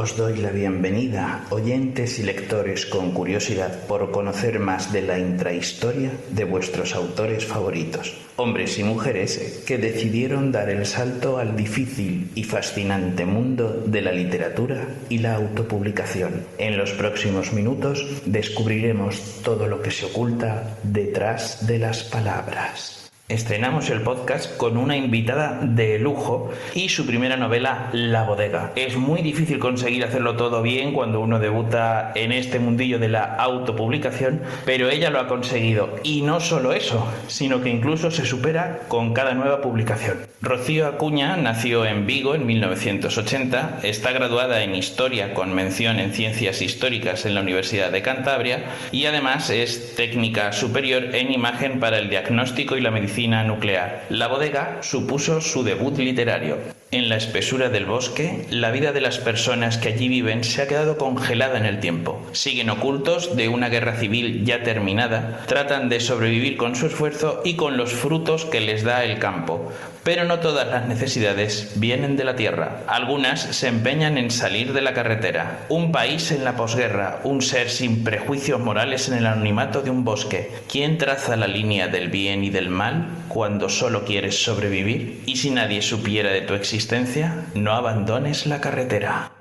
Os doy la bienvenida, oyentes y lectores con curiosidad por conocer más de la intrahistoria de vuestros autores favoritos, hombres y mujeres que decidieron dar el salto al difícil y fascinante mundo de la literatura y la autopublicación. En los próximos minutos descubriremos todo lo que se oculta detrás de las palabras. Estrenamos el podcast con una invitada de lujo y su primera novela, La bodega. Es muy difícil conseguir hacerlo todo bien cuando uno debuta en este mundillo de la autopublicación, pero ella lo ha conseguido. Y no solo eso, sino que incluso se supera con cada nueva publicación. Rocío Acuña nació en Vigo en 1980, está graduada en Historia con mención en Ciencias Históricas en la Universidad de Cantabria y además es técnica superior en imagen para el diagnóstico y la medicina nuclear. La bodega supuso su debut literario. En la espesura del bosque, la vida de las personas que allí viven se ha quedado congelada en el tiempo. Siguen ocultos de una guerra civil ya terminada, tratan de sobrevivir con su esfuerzo y con los frutos que les da el campo. Pero no todas las necesidades vienen de la tierra. Algunas se empeñan en salir de la carretera. Un país en la posguerra, un ser sin prejuicios morales en el anonimato de un bosque. ¿Quién traza la línea del bien y del mal cuando solo quieres sobrevivir? Y si nadie supiera de tu existencia, no abandones la carretera.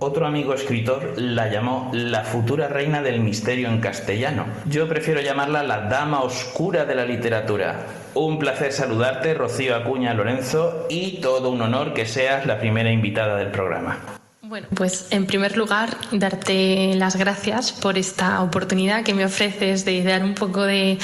Otro amigo escritor la llamó la futura reina del misterio en castellano. Yo prefiero llamarla la dama oscura de la literatura. Un placer saludarte, Rocío Acuña Lorenzo, y todo un honor que seas la primera invitada del programa. Bueno, pues en primer lugar, darte las gracias por esta oportunidad que me ofreces de dar un poco de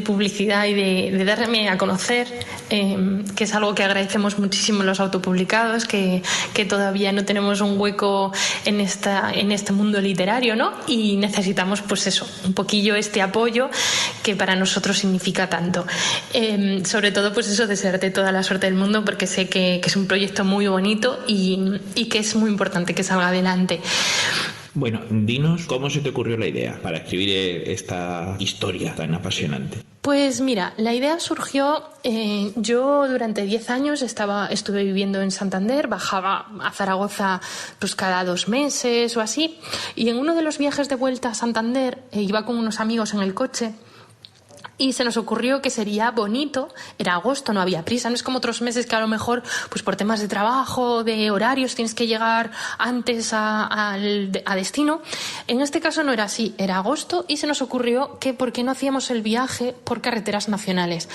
publicidad y de darme a conocer, que es algo que agradecemos muchísimo los autopublicados, que todavía no tenemos un hueco en este mundo literario, ¿no? Y necesitamos, pues eso, un poquillo este apoyo que para nosotros significa tanto. Sobre todo, pues eso, desearte toda la suerte del mundo, porque sé que es un proyecto muy bonito y que es muy importante que salga adelante. Bueno, dinos cómo se te ocurrió la idea para escribir esta historia tan apasionante. Pues mira, la idea surgió, yo durante 10 años estuve viviendo en Santander, bajaba a Zaragoza pues cada 2 meses o así, y en uno de los viajes de vuelta a Santander iba con unos amigos en el coche. Y se nos ocurrió que sería bonito, era agosto, no había prisa, no es como otros meses que a lo mejor pues por temas de trabajo, de horarios, tienes que llegar antes a destino. En este caso no era así, era agosto y se nos ocurrió que por qué no hacíamos el viaje por carreteras nacionales.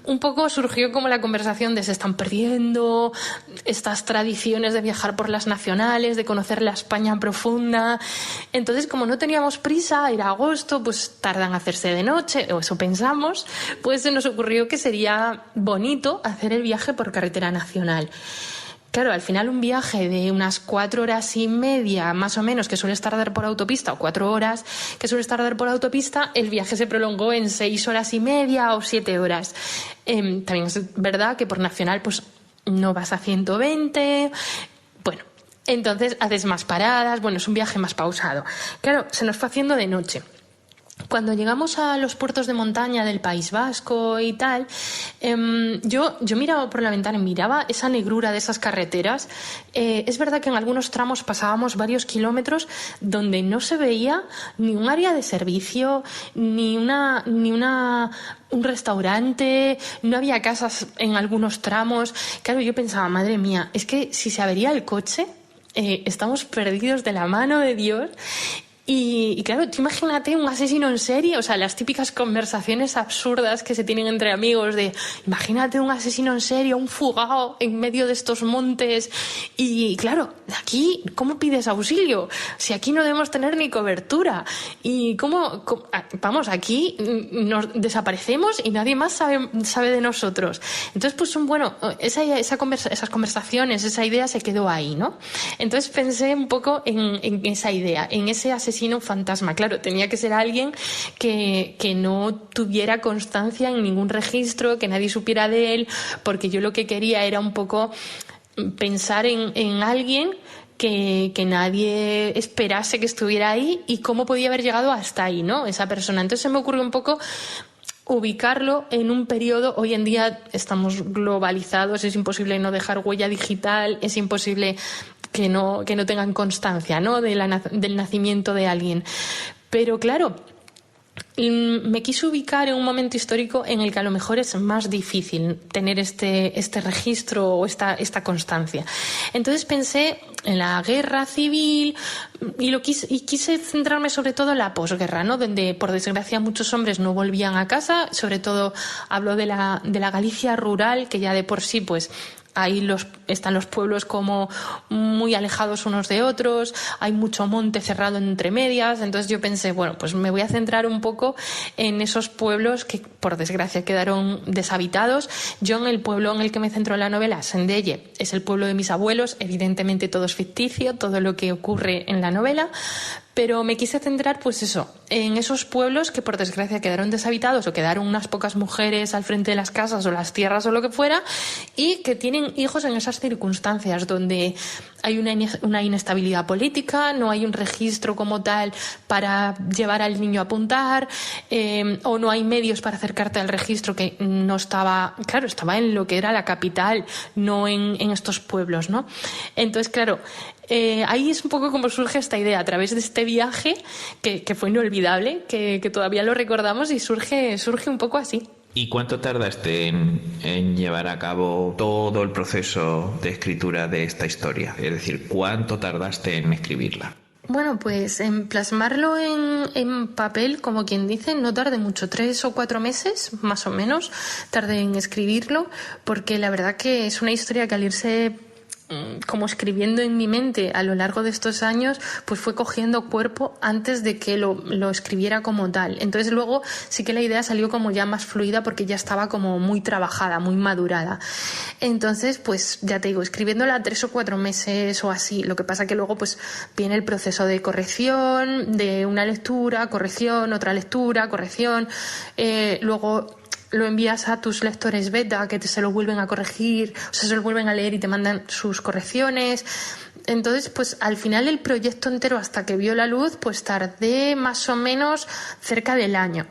Un poco surgió como la conversación de se están perdiendo estas tradiciones de viajar por las nacionales, de conocer la España profunda. Entonces, como no teníamos prisa, era agosto, pues tardan en hacerse de noche, o eso pensamos, pues se nos ocurrió que sería bonito hacer el viaje por carretera nacional. Claro, al final un viaje de unas 4 horas y media, más o menos, que sueles tardar por autopista, o 4 horas que sueles tardar por autopista, el viaje se prolongó en 6 horas y media o 7 horas. También es verdad que por nacional pues no vas a 120, bueno, entonces haces más paradas, bueno, es un viaje más pausado. Claro, se nos fue haciendo de noche. Cuando llegamos a los puertos de montaña del País Vasco y tal, yo miraba por la ventana y miraba esa negrura de esas carreteras. Es verdad que en algunos tramos pasábamos varios kilómetros donde no se veía ni un área de servicio, ni un restaurante, no había casas en algunos tramos. Claro, yo pensaba, madre mía, es que si se avería el coche, estamos perdidos de la mano de Dios. Y claro, tú imagínate un asesino en serie, o sea, las típicas conversaciones absurdas que se tienen entre amigos de imagínate un asesino en serie, un fugado en medio de estos montes y claro, aquí, ¿cómo pides auxilio? Si aquí no debemos tener ni cobertura y vamos, aquí nos desaparecemos y nadie más sabe de nosotros. Entonces, pues bueno, esas conversaciones, esa idea se quedó ahí, ¿no? Entonces pensé un poco en esa idea, en ese asesino fantasma. Claro, tenía que ser alguien que no tuviera constancia en ningún registro, que nadie supiera de él, porque yo lo que quería era un poco pensar en alguien que nadie esperase que estuviera ahí y cómo podía haber llegado hasta ahí, ¿no? Esa persona. Entonces se me ocurrió un poco ubicarlo en un periodo. Hoy en día estamos globalizados, es imposible no dejar huella digital, es imposible que no tengan constancia, ¿no? Del nacimiento de alguien. Pero claro, me quise ubicar en un momento histórico en el que a lo mejor es más difícil tener este registro o esta constancia. Entonces pensé en la guerra civil y quise centrarme sobre todo en la posguerra, ¿no? Donde por desgracia muchos hombres no volvían a casa. Sobre todo hablo de la Galicia rural, que ya de por sí pues ahí están los pueblos como muy alejados unos de otros, hay mucho monte cerrado entre medias. Entonces yo pensé, bueno, pues me voy a centrar un poco en esos pueblos que por desgracia quedaron deshabitados. Yo en el pueblo en el que me centro en la novela, Sendelle, es el pueblo de mis abuelos. Evidentemente todo es ficticio, todo lo que ocurre en la novela, pero me quise centrar, pues eso, en esos pueblos que por desgracia quedaron deshabitados o quedaron unas pocas mujeres al frente de las casas o las tierras o lo que fuera, y que tienen hijos en esas circunstancias donde hay una inestabilidad política, no hay un registro como tal para llevar al niño a apuntar, o no hay medios para acercarte al registro, que no estaba, claro, estaba en lo que era la capital, no en estos pueblos, ¿no? Entonces, claro, ahí es un poco como surge esta idea, a través de este viaje que fue inolvidable, que todavía lo recordamos, y surge un poco así. ¿Y cuánto tardaste en llevar a cabo todo el proceso de escritura de esta historia? Es decir, ¿cuánto tardaste en escribirla? Bueno, pues en plasmarlo en papel, como quien dice, no tardé mucho, 3 o 4 meses, más o menos, tardé en escribirlo, porque la verdad que es una historia que al irse como escribiendo en mi mente a lo largo de estos años, pues fue cogiendo cuerpo antes de que lo escribiera como tal. Entonces luego sí que la idea salió como ya más fluida, porque ya estaba como muy trabajada, muy madurada. Entonces, pues ya te digo, escribiéndola 3 o 4 meses o así. Lo que pasa que luego pues viene el proceso de corrección, de una lectura, corrección, otra lectura, corrección, luego lo envías a tus lectores beta, que se lo vuelven a corregir, o sea, se lo vuelven a leer y te mandan sus correcciones. Entonces, pues al final el proyecto entero, hasta que vio la luz, pues tardé más o menos cerca del año.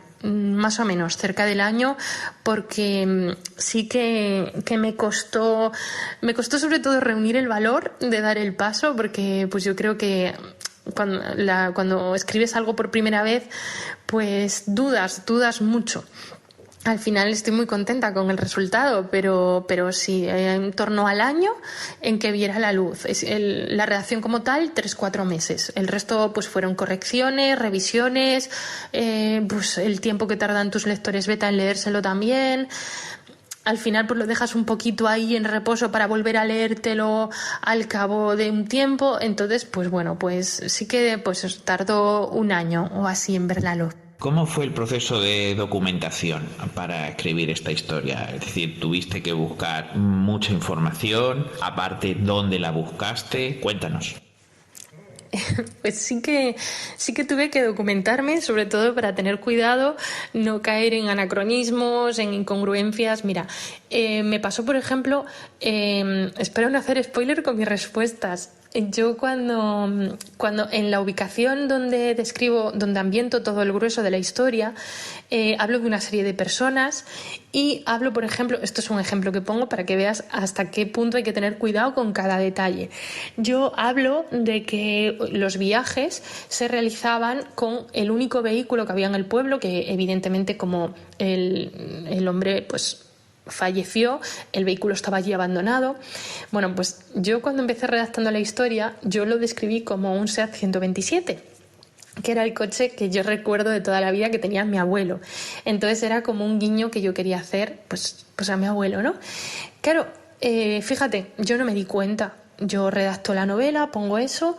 Porque sí que me costó sobre todo reunir el valor de dar el paso, porque pues yo creo que cuando escribes algo por primera vez, pues dudas mucho. Al final estoy muy contenta con el resultado, pero sí, en torno al año en que viera la luz. La redacción como tal, 3-4 meses. El resto pues fueron correcciones, revisiones, pues el tiempo que tardan tus lectores beta en leérselo también. Al final pues lo dejas un poquito ahí en reposo para volver a leértelo al cabo de un tiempo. Entonces, pues bueno, pues sí que pues tardó un año o así en ver la luz. ¿Cómo fue el proceso de documentación para escribir esta historia? Es decir, ¿tuviste que buscar mucha información? Aparte, ¿dónde la buscaste? Cuéntanos. Pues sí que tuve que documentarme, sobre todo para tener cuidado, no caer en anacronismos, en incongruencias. Mira, me pasó, por ejemplo, espero no hacer spoiler con mis respuestas. Yo cuando en la ubicación donde describo, donde ambiento todo el grueso de la historia, hablo de una serie de personas y hablo, por ejemplo, esto es un ejemplo que pongo para que veas hasta qué punto hay que tener cuidado con cada detalle. Yo hablo de que los viajes se realizaban con el único vehículo que había en el pueblo, que evidentemente como el hombre pues falleció, el vehículo estaba allí abandonado. Bueno, pues yo cuando empecé redactando la historia, yo lo describí como un SEAT 127, que era el coche que yo recuerdo de toda la vida que tenía mi abuelo. Entonces era como un guiño que yo quería hacer pues a mi abuelo, ¿no? Claro, fíjate, yo no me di cuenta. Yo redacto la novela, pongo eso,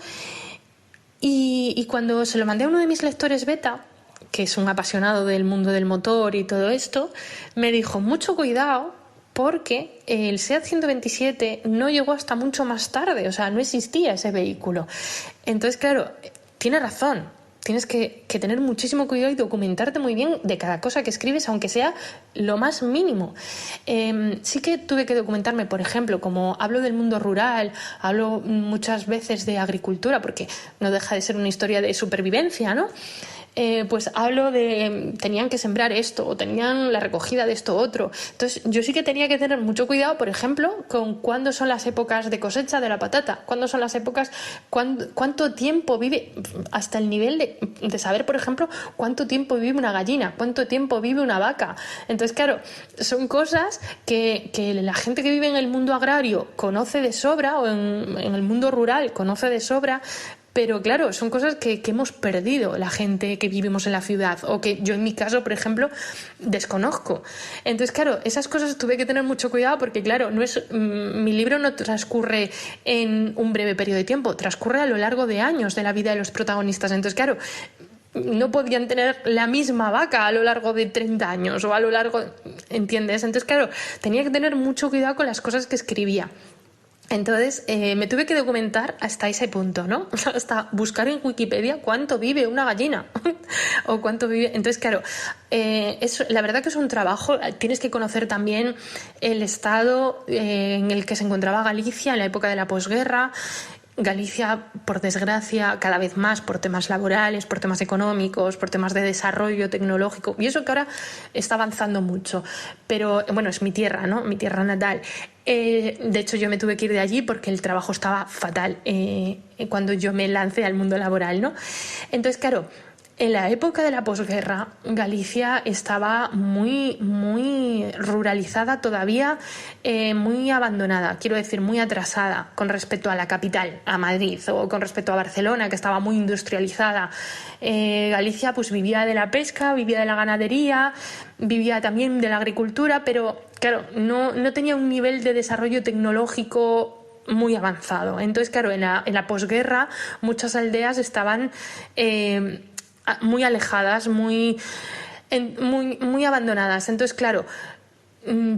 y cuando se lo mandé a uno de mis lectores beta, que es un apasionado del mundo del motor y todo esto, me dijo, mucho cuidado, porque el SEAT 127 no llegó hasta mucho más tarde, o sea, no existía ese vehículo. Entonces, claro, tiene razón, tienes que tener muchísimo cuidado y documentarte muy bien de cada cosa que escribes, aunque sea lo más mínimo. Sí que tuve que documentarme, por ejemplo, como hablo del mundo rural, hablo muchas veces de agricultura, porque no deja de ser una historia de supervivencia, ¿no? Pues hablo de tenían que sembrar esto o tenían la recogida de esto otro. Entonces yo sí que tenía que tener mucho cuidado, por ejemplo, con cuándo son las épocas de cosecha de la patata, cuándo son las épocas, cuánto tiempo vive, hasta el nivel de saber, por ejemplo, cuánto tiempo vive una gallina, cuánto tiempo vive una vaca. Entonces, claro, son cosas que la gente que vive en el mundo agrario conoce de sobra, o en el mundo rural conoce de sobra. Pero claro, son cosas que hemos perdido la gente que vivimos en la ciudad, o que yo en mi caso, por ejemplo, desconozco. Entonces, claro, esas cosas tuve que tener mucho cuidado porque, claro, mi libro no transcurre en un breve periodo de tiempo, transcurre a lo largo de años de la vida de los protagonistas. Entonces, claro, no podían tener la misma vaca a lo largo de 30 años o a lo largo... ¿Entiendes? Entonces, claro, tenía que tener mucho cuidado con las cosas que escribía. Entonces me tuve que documentar hasta ese punto, ¿no? Hasta buscar en Wikipedia cuánto vive una gallina o cuánto vive... Entonces, claro, la verdad que es un trabajo. Tienes que conocer también el estado en el que se encontraba Galicia en la época de la posguerra. Galicia, por desgracia, cada vez más por temas laborales, por temas económicos, por temas de desarrollo tecnológico, y eso que ahora está avanzando mucho. Pero, bueno, es mi tierra, ¿no? Mi tierra natal. De hecho, yo me tuve que ir de allí porque el trabajo estaba fatal cuando yo me lancé al mundo laboral, ¿no? Entonces, claro, en la época de la posguerra, Galicia estaba muy, muy ruralizada todavía, muy abandonada, quiero decir, muy atrasada con respecto a la capital, a Madrid, o con respecto a Barcelona, que estaba muy industrializada. Galicia pues vivía de la pesca, vivía de la ganadería, vivía también de la agricultura, pero claro, no tenía un nivel de desarrollo tecnológico muy avanzado. Entonces, claro, en la posguerra muchas aldeas estaban... muy alejadas, muy abandonadas. Entonces, claro,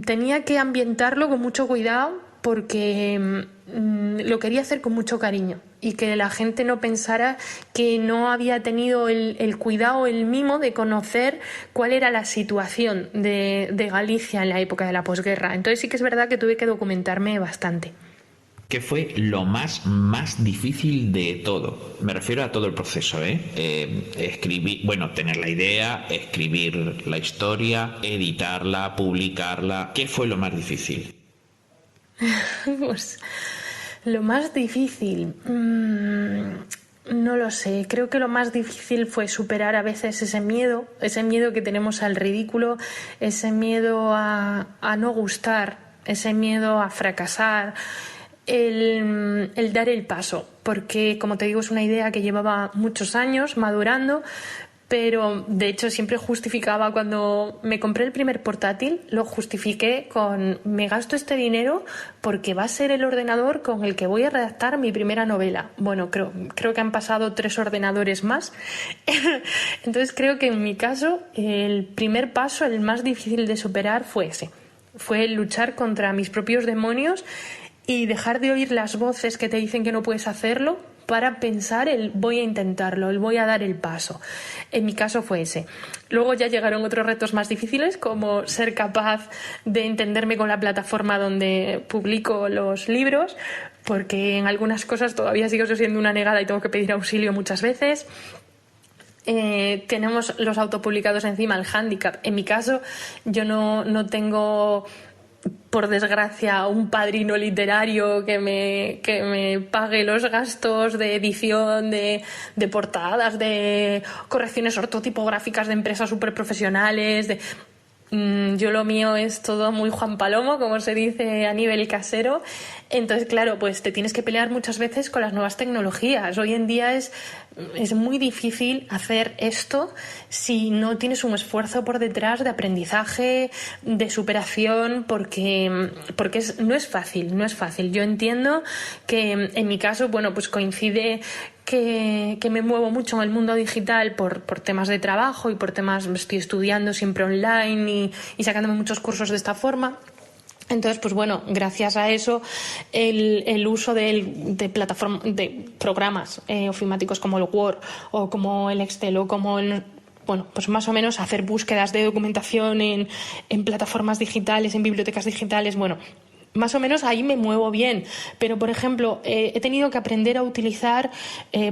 tenía que ambientarlo con mucho cuidado porque lo quería hacer con mucho cariño y que la gente no pensara que no había tenido el cuidado, el mimo de conocer cuál era la situación de Galicia en la época de la posguerra. Entonces sí que es verdad que tuve que documentarme bastante. ¿Qué fue lo más difícil de todo? Me refiero a todo el proceso, escribir, bueno, tener la idea, escribir la historia, editarla, publicarla. ¿Qué fue lo más difícil? Pues lo más difícil... no lo sé, creo que lo más difícil fue superar a veces ese miedo que tenemos al ridículo, ese miedo a no gustar, ese miedo a fracasar. El dar el paso, porque como te digo es una idea que llevaba muchos años madurando, pero de hecho siempre justificaba cuando me compré el primer portátil, lo justifiqué con me gasto este dinero porque va a ser el ordenador con el que voy a redactar mi primera novela. Bueno, creo que han pasado 3 ordenadores más. Entonces creo que en mi caso el primer paso, el más difícil de superar fue ese, fue luchar contra mis propios demonios y dejar de oír las voces que te dicen que no puedes hacerlo para pensar el voy a intentarlo, el voy a dar el paso. En mi caso fue ese. Luego ya llegaron otros retos más difíciles, como ser capaz de entenderme con la plataforma donde publico los libros, porque en algunas cosas todavía sigo siendo una negada y tengo que pedir auxilio muchas veces. Tenemos los autopublicados encima, el hándicap. En mi caso yo no tengo... por desgracia, un padrino literario que me pague los gastos de edición, de portadas, de correcciones ortotipográficas de empresas súper profesionales. Yo lo mío es todo muy Juan Palomo, como se dice a nivel casero. Entonces, claro, pues te tienes que pelear muchas veces con las nuevas tecnologías. Hoy en día es muy difícil hacer esto si no tienes un esfuerzo por detrás de aprendizaje, de superación, porque no es fácil. Yo entiendo que en mi caso, bueno, pues coincide que me muevo mucho en el mundo digital por temas de trabajo y por temas, estoy estudiando siempre online y sacándome muchos cursos de esta forma. Entonces, pues bueno, gracias a eso, el uso de programas ofimáticos como el Word o como el Excel o como bueno, pues más o menos hacer búsquedas de documentación en plataformas digitales, en bibliotecas digitales, bueno, más o menos ahí me muevo bien, pero por ejemplo he tenido que aprender a utilizar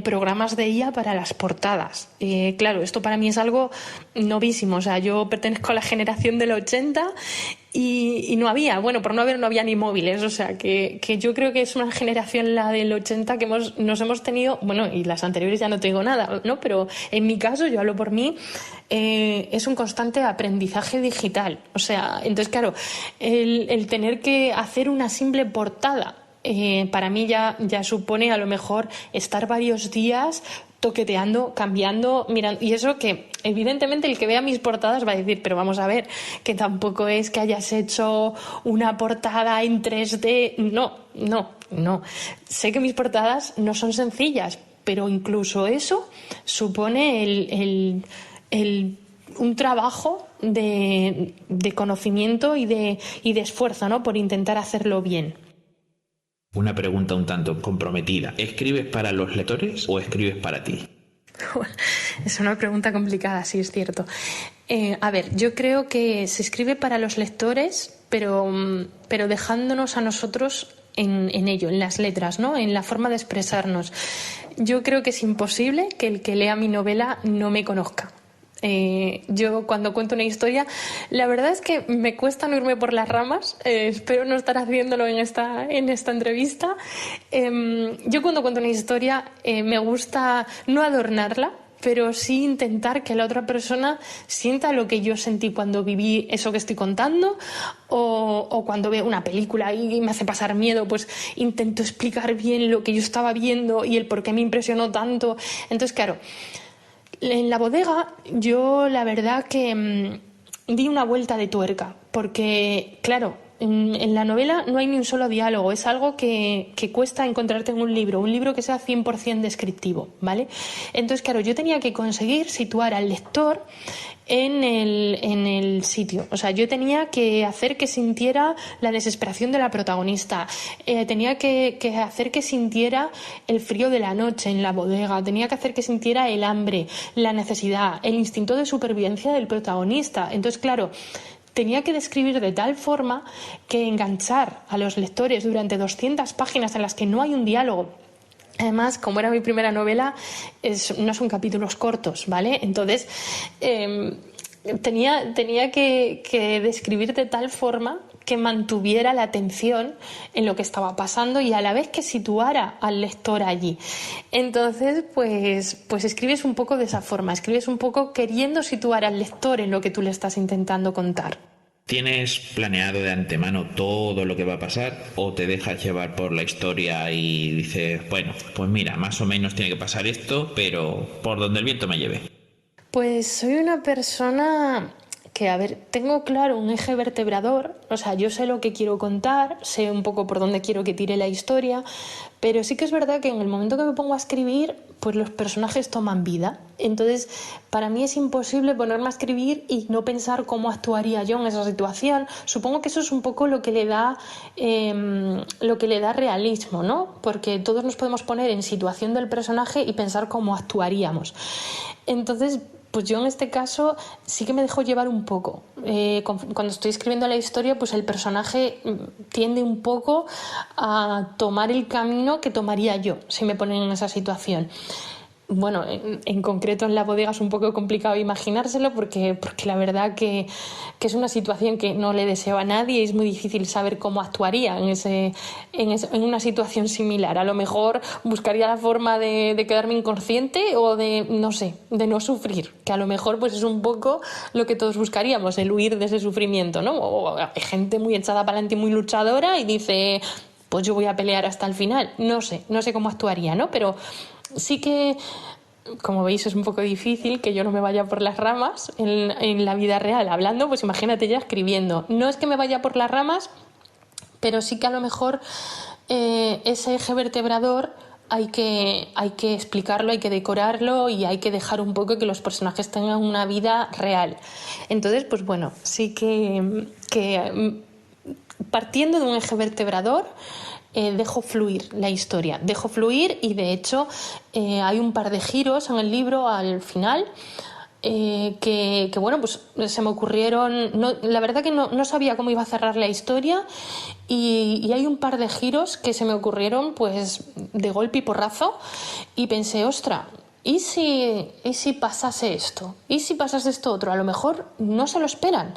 programas de IA para las portadas. Claro, esto para mí es algo novísimo, o sea, yo pertenezco a la generación del 80 y no había, bueno, por no haber, no había ni móviles, o sea, que yo creo que es una generación, la del 80, que nos hemos tenido, bueno, y las anteriores ya no tengo nada, ¿no? Pero en mi caso, yo hablo por mí, es un constante aprendizaje digital. O sea, entonces, claro, el tener que hacer una simple portada, para mí ya supone a lo mejor estar varios días toqueteando, cambiando, mirando, y eso que evidentemente el que vea mis portadas va a decir, pero vamos a ver, que tampoco es que hayas hecho una portada en 3D, no. Sé que mis portadas no son sencillas, pero incluso eso supone un trabajo de conocimiento y de esfuerzo, ¿no? Por intentar hacerlo bien. Una pregunta un tanto comprometida. ¿Escribes para los lectores o escribes para ti? Es una pregunta complicada, sí, es cierto. A ver, yo creo que se escribe para los lectores, pero dejándonos a nosotros en ello, en las letras, ¿no? En la forma de expresarnos. Yo creo que es imposible que el que lea mi novela no me conozca. Yo cuando cuento una historia, la verdad es que me cuesta no irme por las ramas, espero no estar haciéndolo en esta entrevista. Yo cuando cuento una historia me gusta no adornarla, pero sí intentar que la otra persona sienta lo que yo sentí cuando viví eso que estoy contando, o cuando veo una película y me hace pasar miedo, pues intento explicar bien lo que yo estaba viendo y el por qué me impresionó tanto. Entonces, claro, en La bodega yo la verdad que di una vuelta de tuerca, porque claro, en la novela no hay ni un solo diálogo, es algo que cuesta encontrarte en un libro que sea 100% descriptivo, ¿vale? Entonces, claro, yo tenía que conseguir situar al lector en el sitio, o sea, yo tenía que hacer que sintiera la desesperación de la protagonista, tenía que hacer que sintiera el frío de la noche en la bodega, tenía que hacer que sintiera el hambre, la necesidad, el instinto de supervivencia del protagonista. Entonces, claro, tenía que describir de tal forma que enganchar a los lectores durante 200 páginas en las que no hay un diálogo. Además, como era mi primera novela, no son capítulos cortos, ¿vale? Entonces, tenía que describir de tal forma que mantuviera la atención en lo que estaba pasando y a la vez que situara al lector allí. Entonces, pues escribes un poco de esa forma, escribes un poco queriendo situar al lector en lo que tú le estás intentando contar. ¿Tienes planeado de antemano todo lo que va a pasar o te dejas llevar por la historia y dices, bueno, pues mira, más o menos tiene que pasar esto, pero por donde el viento me lleve? Pues soy una persona que, a ver, tengo claro un eje vertebrador, o sea, yo sé lo que quiero contar, sé un poco por dónde quiero que tire la historia, pero sí que es verdad que en el momento que me pongo a escribir, pues los personajes toman vida. Entonces, para mí es imposible ponerme a escribir y no pensar cómo actuaría yo en esa situación. Supongo que eso es un poco lo que le da realismo, ¿no? Porque todos nos podemos poner en situación del personaje y pensar cómo actuaríamos. Entonces, pues yo en este caso sí que me dejo llevar un poco. Cuando estoy escribiendo la historia, pues el personaje tiende un poco a tomar el camino que tomaría yo si me ponen en esa situación. Bueno, en concreto en La bodega es un poco complicado imaginárselo porque la verdad que es una situación que no le deseo a nadie y es muy difícil saber cómo actuaría en una situación similar. A lo mejor buscaría la forma de quedarme inconsciente o de, no sé, de no sufrir, que a lo mejor pues es un poco lo que todos buscaríamos, el huir de ese sufrimiento, ¿no? O hay gente muy echada para adelante y muy luchadora y dice, pues yo voy a pelear hasta el final. No sé cómo actuaría, ¿no? Pero sí que, como veis, es un poco difícil que yo no me vaya por las ramas en la vida real. Hablando, pues imagínate ya escribiendo. No es que me vaya por las ramas, pero sí que a lo mejor ese eje vertebrador hay que explicarlo, hay que decorarlo y hay que dejar un poco que los personajes tengan una vida real. Entonces, pues bueno, sí que partiendo de un eje vertebrador, dejo fluir la historia, dejo fluir y de hecho hay un par de giros en el libro al final que bueno, pues se me ocurrieron. La verdad que no sabía cómo iba a cerrar la historia y hay un par de giros que se me ocurrieron pues de golpe y porrazo y pensé, ostra, ¿y si pasase esto? ¿Y si pasase esto otro? A lo mejor no se lo esperan.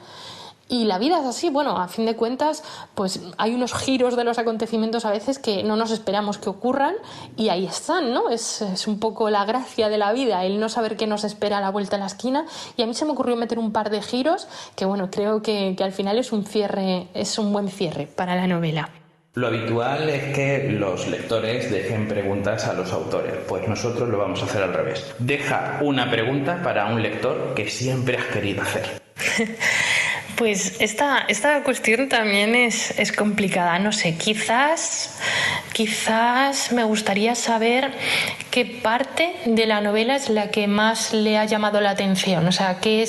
Y la vida es así, bueno, a fin de cuentas, pues hay unos giros de los acontecimientos a veces que no nos esperamos que ocurran y ahí están, ¿no? Es un poco la gracia de la vida, el no saber qué nos espera a la vuelta de la esquina. Y a mí se me ocurrió meter un par de giros que, bueno, creo que al final es un buen cierre para la novela. Lo habitual es que los lectores dejen preguntas a los autores, pues nosotros lo vamos a hacer al revés. Deja una pregunta para un lector que siempre has querido hacer. Pues esta cuestión también es complicada. No sé, quizás me gustaría saber qué parte de la novela es la que más le ha llamado la atención. O sea, qué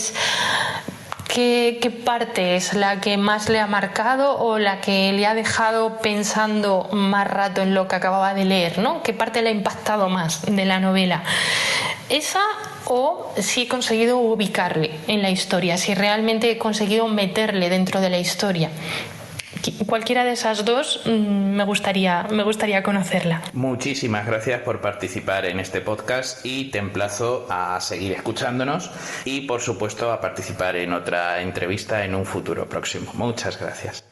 parte es la que más le ha marcado o la que le ha dejado pensando más rato en lo que acababa de leer, ¿no? ¿Qué parte le ha impactado más de la novela? Esa, o si he conseguido ubicarle en la historia, si realmente he conseguido meterle dentro de la historia. Cualquiera de esas dos me gustaría conocerla. Muchísimas gracias por participar en este podcast y te emplazo a seguir escuchándonos y por supuesto a participar en otra entrevista en un futuro próximo. Muchas gracias.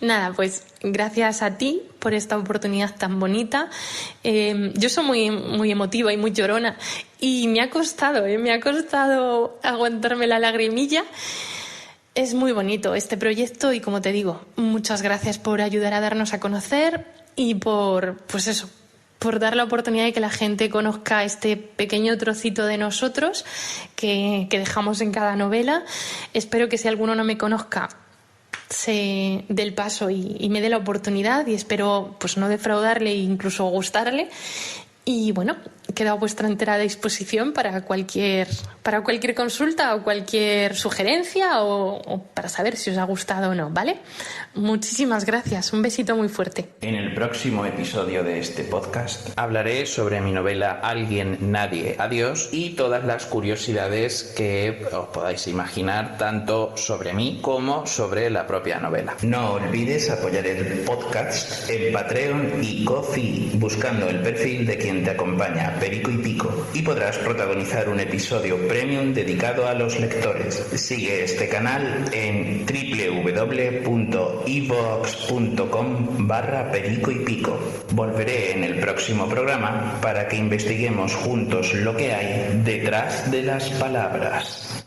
Nada, pues gracias a ti por esta oportunidad tan bonita. Yo soy muy, muy emotiva y muy llorona y me ha costado aguantarme la lagrimilla. Es muy bonito este proyecto y, como te digo, muchas gracias por ayudar a darnos a conocer y por dar la oportunidad de que la gente conozca este pequeño trocito de nosotros que dejamos en cada novela. Espero que si alguno no me conozca se dé el paso y me dé la oportunidad y espero pues no defraudarle e incluso gustarle. Y bueno, quedo a vuestra entera disposición para cualquier consulta o cualquier sugerencia o para saber si os ha gustado o no, ¿vale? Muchísimas gracias, un besito muy fuerte. En el próximo episodio de este podcast hablaré sobre mi novela Alguien, Nadie, Adiós y todas las curiosidades que os podáis imaginar tanto sobre mí como sobre la propia novela. No olvides apoyar el podcast en Patreon y Ko-fi buscando el perfil de quien te acompaña, Perico y Pico, y podrás protagonizar un episodio premium dedicado a los lectores. Sigue este canal en www.ivox.com/Perico y Pico. Volveré en el próximo programa para que investiguemos juntos lo que hay detrás de las palabras.